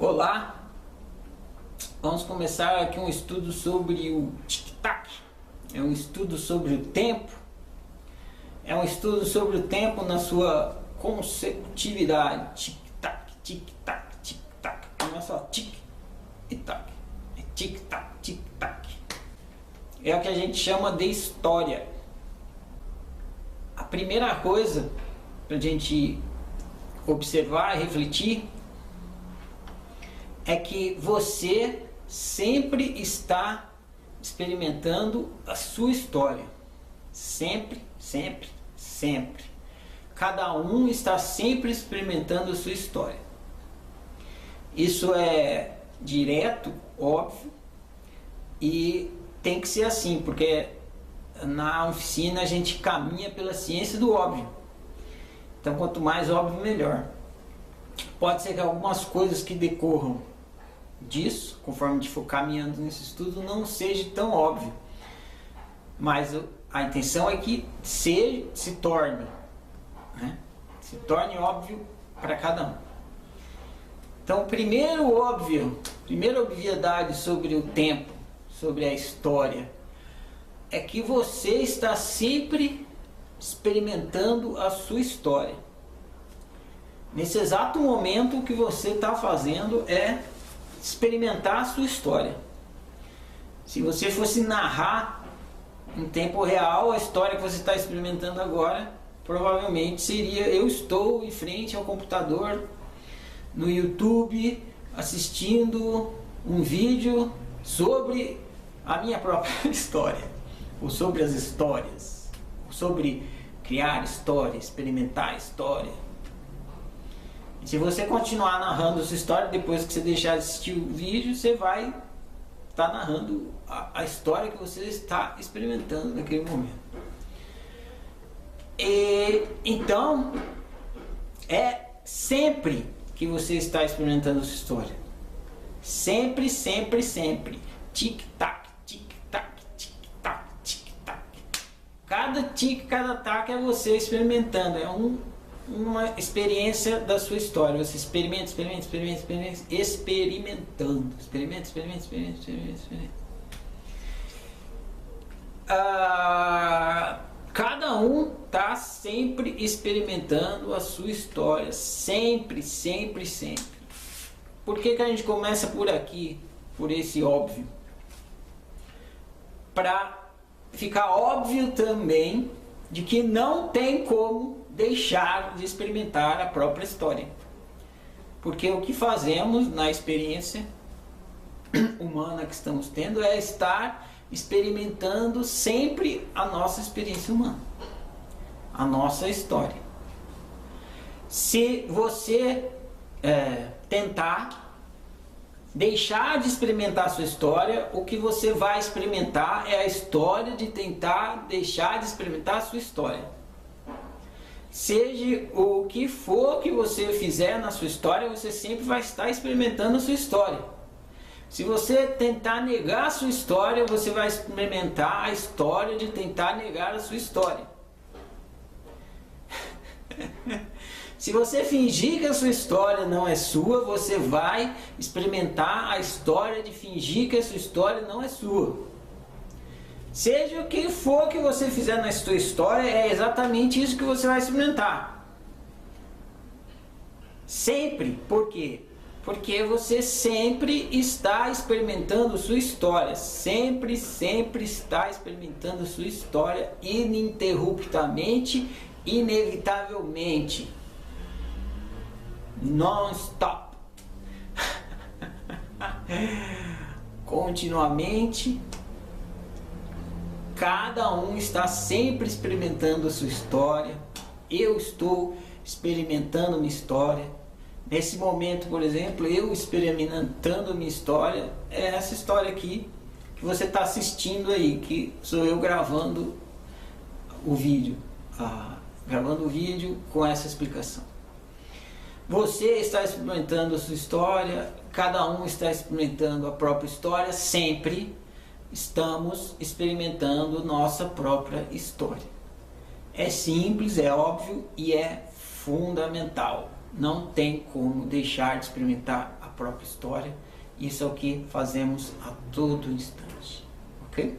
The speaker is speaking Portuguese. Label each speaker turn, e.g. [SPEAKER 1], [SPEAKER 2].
[SPEAKER 1] Olá, vamos começar aqui um estudo sobre o tic-tac. É um estudo sobre o tempo. É um estudo sobre o tempo na sua consecutividade. Tic-tac, tic-tac, tic-tac. Não é só tic e tac. É tic-tac, tic-tac. É o que a gente chama de história. A primeira coisa para a gente observar e refletir é que você sempre está experimentando a sua história. Sempre, sempre, sempre. Cada um está sempre experimentando a sua história. Isso é direto, óbvio, e tem que ser assim, porque na oficina a gente caminha pela ciência do óbvio. Então, quanto mais óbvio, melhor. Pode ser que algumas coisas que decorram disso, conforme a gente for caminhando nesse estudo, não seja tão óbvio. Mas a intenção é que se torne, né? Se torne óbvio para cada um. Então, primeira obviedade sobre o tempo, sobre a história, é que você está sempre experimentando a sua história. Nesse exato momento, o que você está fazendo é experimentar a sua história. Se você fosse narrar em tempo real a história que você está experimentando agora, provavelmente seria: eu estou em frente ao computador no YouTube assistindo um vídeo sobre a minha própria história, ou sobre as histórias, ou sobre criar história, experimentar história. E se você continuar narrando a sua história, depois que você deixar de assistir o vídeo, você vai estar narrando a história que você está experimentando naquele momento. Então, é sempre que você está experimentando a sua história. Sempre, sempre, sempre. Tic-tac, tic-tac, tic-tac, tic-tac. Cada tic, cada tac é você experimentando. É uma experiência da sua história. Você experimenta, experimentando. Experimenta. Cada um está sempre experimentando a sua história. Sempre, sempre, sempre. Por que a gente começa por aqui? Por esse óbvio. Para ficar óbvio também de que não tem como deixar de experimentar a própria história. Porque o que fazemos na experiência humana que estamos tendo é estar experimentando sempre a nossa experiência humana, a nossa história. Se você tentar deixar de experimentar a sua história, o que você vai experimentar é a história de tentar deixar de experimentar a sua história. Seja o que for que você fizer na sua história, você sempre vai estar experimentando a sua história. Se você tentar negar a sua história, você vai experimentar a história de tentar negar a sua história. Se você fingir que a sua história não é sua, você vai experimentar a história de fingir que a sua história não é sua. Seja o que for que você fizer na sua história, é exatamente isso que você vai experimentar. Sempre. Por quê? Porque você sempre está experimentando sua história. Sempre, sempre está experimentando sua história ininterruptamente, inevitavelmente. Non-stop. Continuamente. Cada um está sempre experimentando a sua história. Eu estou experimentando minha história. Nesse momento, por exemplo, eu experimentando minha história, é essa história aqui que você está assistindo aí, que sou eu gravando o vídeo. Gravando o vídeo com essa explicação. Você está experimentando a sua história, cada um está experimentando a própria história, sempre estamos experimentando nossa própria história. É simples, é óbvio e é fundamental. Não tem como deixar de experimentar a própria história. Isso é o que fazemos a todo instante, ok?